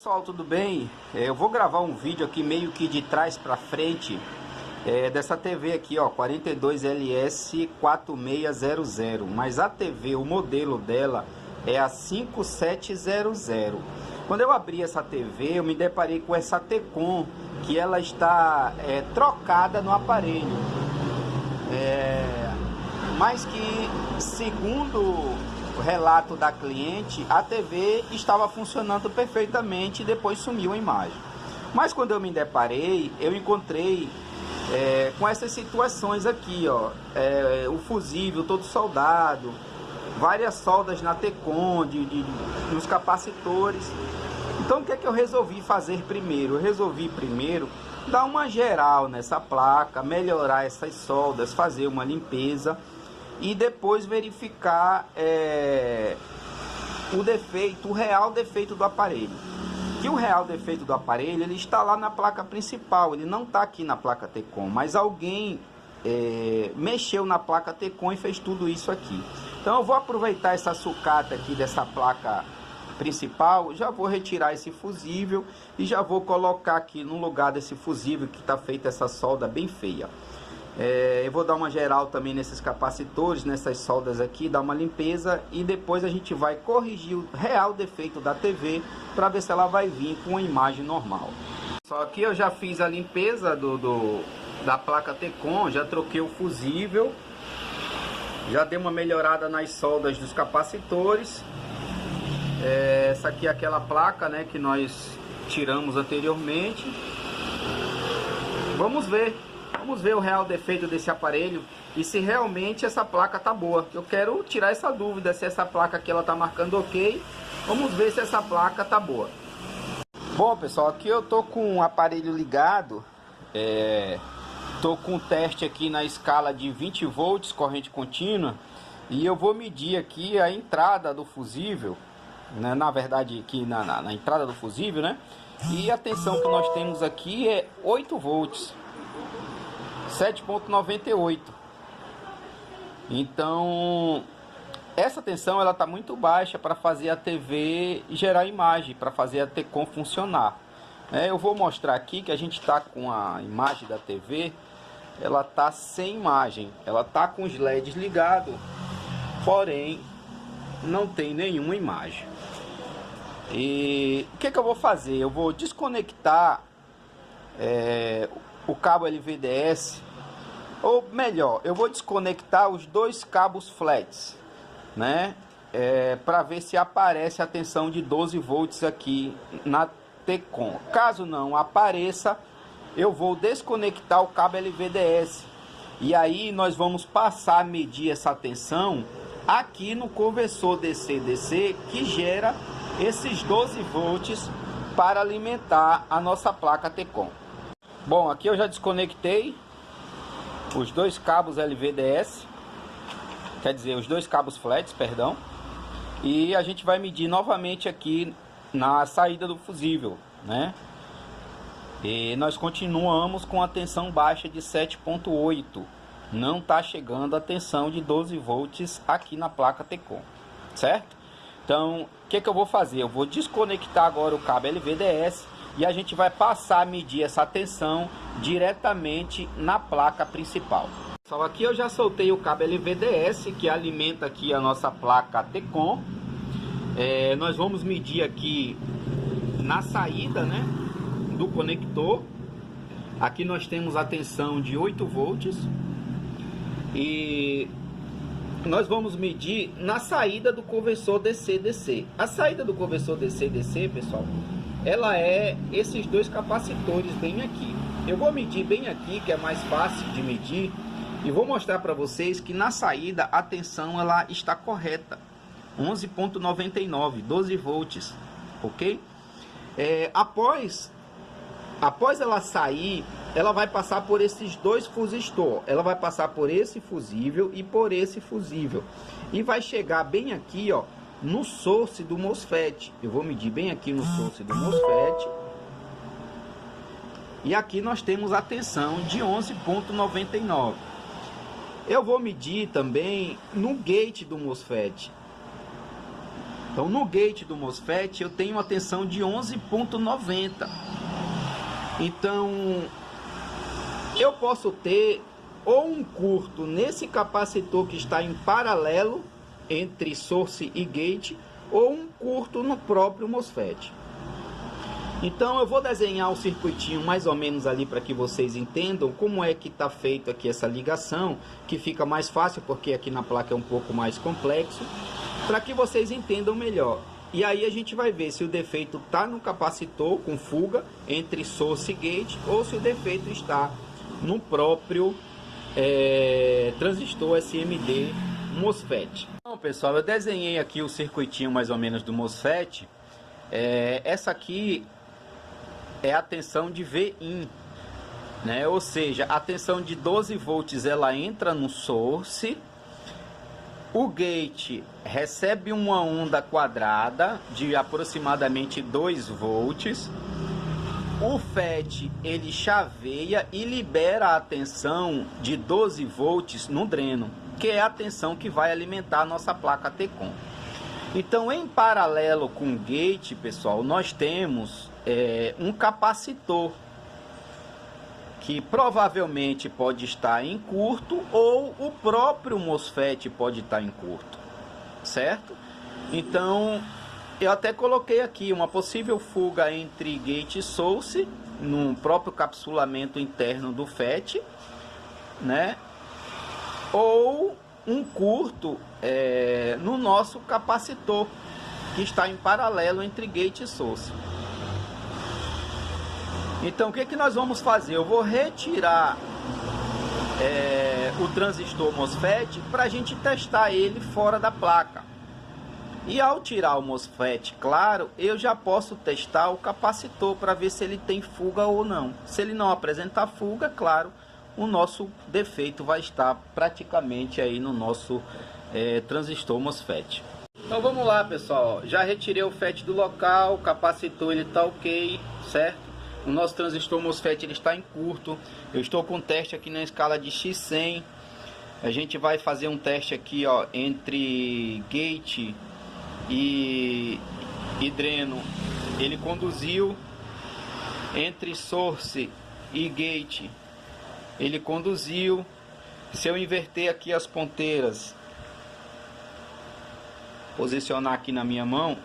Pessoal, tudo bem? Eu vou gravar um vídeo aqui meio que de trás para frente dessa TV aqui, ó, 42LS 4600, mas a TV, o modelo dela é a 5700. Quando eu abri essa TV, eu me deparei com essa Tecon, que ela está trocada no aparelho, mas que, segundo o relato da cliente, a TV estava funcionando perfeitamente e depois sumiu a imagem. Mas quando eu me deparei, eu encontrei com essas situações aqui, ó, o fusível todo soldado, várias soldas na Tecon, nos capacitores. Então o que é que eu resolvi fazer primeiro? Eu resolvi primeiro dar uma geral nessa placa, melhorar essas soldas, fazer uma limpeza e depois verificar o real defeito do aparelho. Que o real defeito do aparelho, ele está lá na placa principal, ele não está aqui na placa Tecon, mas alguém mexeu na placa Tecon e fez tudo isso aqui. Então eu vou aproveitar essa sucata aqui dessa placa principal, já vou retirar esse fusível e já vou colocar aqui no lugar desse fusível que está feita essa solda bem feia. Eu vou dar uma geral também nesses capacitores, nessas soldas aqui, dar uma limpeza e depois a gente vai corrigir o real defeito da TV para ver se ela vai vir com a imagem normal. Só que eu já fiz a limpeza da placa Tecon, já troquei o fusível, já dei uma melhorada nas soldas dos capacitores. Essa aqui é aquela placa, né, que nós tiramos anteriormente. Vamos ver o real defeito desse aparelho e se realmente essa placa tá boa. Eu quero tirar essa dúvida se essa placa aqui ela tá marcando ok. Vamos ver se essa placa tá boa. Bom, pessoal, aqui eu tô com o aparelho ligado. Tô com o teste aqui na escala de 20 volts corrente contínua e eu vou medir aqui a entrada do fusível, né? Na verdade aqui na entrada do fusível, né? E a tensão que nós temos aqui é 8 volts. 7.98. Então essa tensão ela tá muito baixa para fazer a TV gerar imagem, para fazer a Tecon funcionar. Eu vou mostrar aqui que a gente tá com a imagem da TV, ela tá sem imagem, ela tá com os LEDs ligados, porém não tem nenhuma imagem. E o que eu vou fazer? Eu vou desconectar o cabo LVDS, ou melhor, eu vou desconectar os dois cabos flats, né, para ver se aparece a tensão de 12 volts aqui na Tecon. Caso não apareça, eu vou desconectar o cabo LVDS e aí nós vamos passar a medir essa tensão aqui no conversor DC-DC que gera esses 12 volts para alimentar a nossa placa Tecon. Bom, aqui eu já desconectei os dois cabos LVDS, quer dizer, os dois cabos flats, perdão, e a gente vai medir novamente aqui na saída do fusível, né? E nós continuamos com a tensão baixa de 7.8, não está chegando a tensão de 12 volts aqui na placa Tecon, certo? Então, o que eu vou fazer? Eu vou desconectar agora o cabo LVDS e a gente vai passar a medir essa tensão diretamente na placa principal. Só aqui eu já soltei o cabo LVDS que alimenta aqui a nossa placa Tecon. Nós vamos medir aqui na saída, né, do conector. Aqui nós temos a tensão de 8 volts e nós vamos medir na saída do conversor DC-DC. A saída do conversor DC-DC, pessoal, ela é esses dois capacitores bem aqui. Eu vou medir bem aqui, que é mais fácil de medir, e vou mostrar para vocês que na saída a tensão ela está correta, 11.99, 12 volts, ok? Após ela sair, ela vai passar por esses dois fusistores, ela vai passar por esse fusível e por esse fusível, e vai chegar bem aqui, ó, no source do MOSFET. Eu vou medir bem aqui no source do MOSFET. E aqui nós temos a tensão de 11.99. Eu vou medir também no gate do MOSFET. Então no gate do MOSFET eu tenho uma tensão de 11,90. Então eu posso ter ou um curto nesse capacitor que está em paralelo entre source e gate, ou um curto no próprio MOSFET. Então eu vou desenhar o circuitinho mais ou menos ali para que vocês entendam como é que está feito aqui essa ligação, que fica mais fácil porque aqui na placa é um pouco mais complexo, para que vocês entendam melhor. E aí a gente vai ver se o defeito está no capacitor com fuga entre source e gate, ou se o defeito está no próprio transistor SMD MOSFET. Então pessoal, eu desenhei aqui o circuitinho mais ou menos do MOSFET. Essa aqui é a tensão de Vin, né? Ou seja, a tensão de 12 volts ela entra no source, o gate recebe uma onda quadrada de aproximadamente 2 volts, o FET ele chaveia e libera a tensão de 12 volts no dreno, que é a tensão que vai alimentar a nossa placa T-CON. Então, em paralelo com o gate, pessoal, nós temos um capacitor que provavelmente pode estar em curto, ou o próprio MOSFET pode estar em curto, certo? Então, eu até coloquei aqui uma possível fuga entre gate e source no próprio capsulamento interno do FET, né? Ou um curto no nosso capacitor que está em paralelo entre gate e source. Então o que nós vamos fazer? Eu vou retirar o transistor MOSFET para a gente testar ele fora da placa. E ao tirar o MOSFET, claro, eu já posso testar o capacitor para ver se ele tem fuga ou não. Se ele não apresentar fuga, claro, o nosso defeito vai estar praticamente aí no nosso transistor MOSFET. Então vamos lá, pessoal, já retirei o FET do local, o capacitor ele está ok, certo? O nosso transistor MOSFET ele está em curto. Eu estou com um teste aqui na escala de X100. A gente vai fazer um teste aqui, ó, entre gate e dreno. Ele conduziu. Entre source e gate ele conduziu. Se eu inverter aqui as ponteiras, posicionar aqui na minha mão,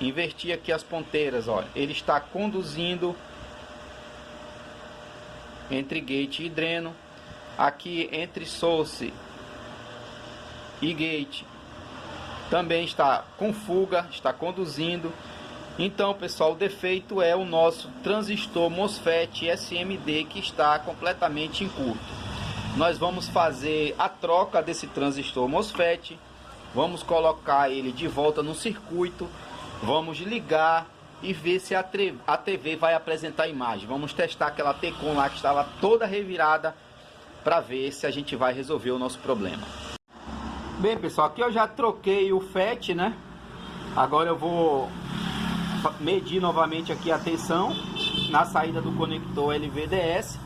inverti aqui as ponteiras, ó, ele está conduzindo entre gate e dreno. Aqui entre source e gate também está com fuga, está conduzindo. Então, pessoal, o defeito é o nosso transistor MOSFET SMD que está completamente em curto. Nós vamos fazer a troca desse transistor MOSFET, vamos colocar ele de volta no circuito, vamos ligar e ver se a TV vai apresentar a imagem. Vamos testar aquela T-CON lá que estava toda revirada para ver se a gente vai resolver o nosso problema. Bem, pessoal, aqui eu já troquei o FET, né? Agora eu vou medir novamente aqui a tensão na saída do conector LVDS.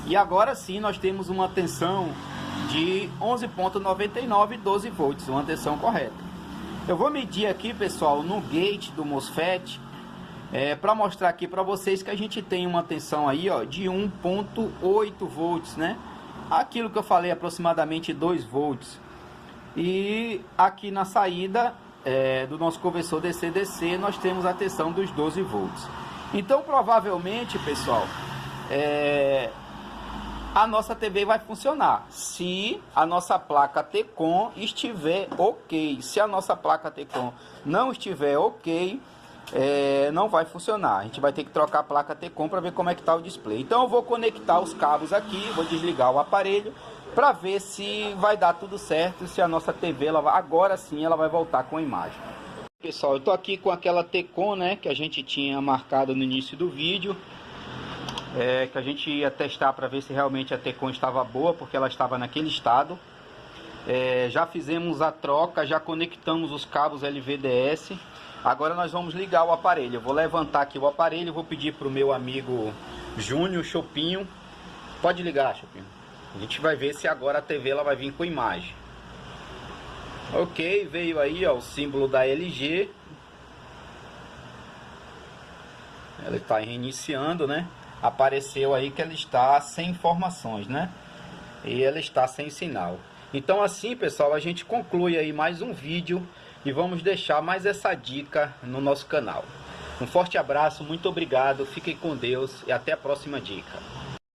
E agora sim nós temos uma tensão de 11,99 12 volts, uma tensão correta. Eu vou medir aqui, pessoal, no gate do MOSFET, para mostrar aqui para vocês que a gente tem uma tensão aí, ó, de 1,8 volts, né? Aquilo que eu falei, aproximadamente 2 volts. E aqui na saída do nosso conversor DC-DC nós temos a tensão dos 12 volts. Então provavelmente, pessoal, a nossa TV vai funcionar se a nossa placa T-CON estiver ok. Se a nossa placa T-CON não estiver ok, não vai funcionar. A gente vai ter que trocar a placa T-CON para ver como é que está o display. Então eu vou conectar os cabos aqui, vou desligar o aparelho para ver se vai dar tudo certo, se a nossa TV agora sim ela vai voltar com a imagem. Pessoal, eu estou aqui com aquela T-CON, né, que a gente tinha marcado no início do vídeo, que a gente ia testar para ver se realmente a T-CON estava boa, porque ela estava naquele estado. Já fizemos a troca, já conectamos os cabos LVDS. Agora nós vamos ligar o aparelho. Eu vou levantar aqui o aparelho, vou pedir para o meu amigo Júnior Chopinho. Pode ligar, Chopinho. A gente vai ver se agora a TV ela vai vir com imagem. Ok, veio aí, ó, o símbolo da LG. Ela está reiniciando, né? Apareceu aí que ela está sem informações, né? E ela está sem sinal. Então assim, pessoal, a gente conclui aí mais um vídeo e vamos deixar mais essa dica no nosso canal. Um forte abraço, muito obrigado, fiquem com Deus e até a próxima dica.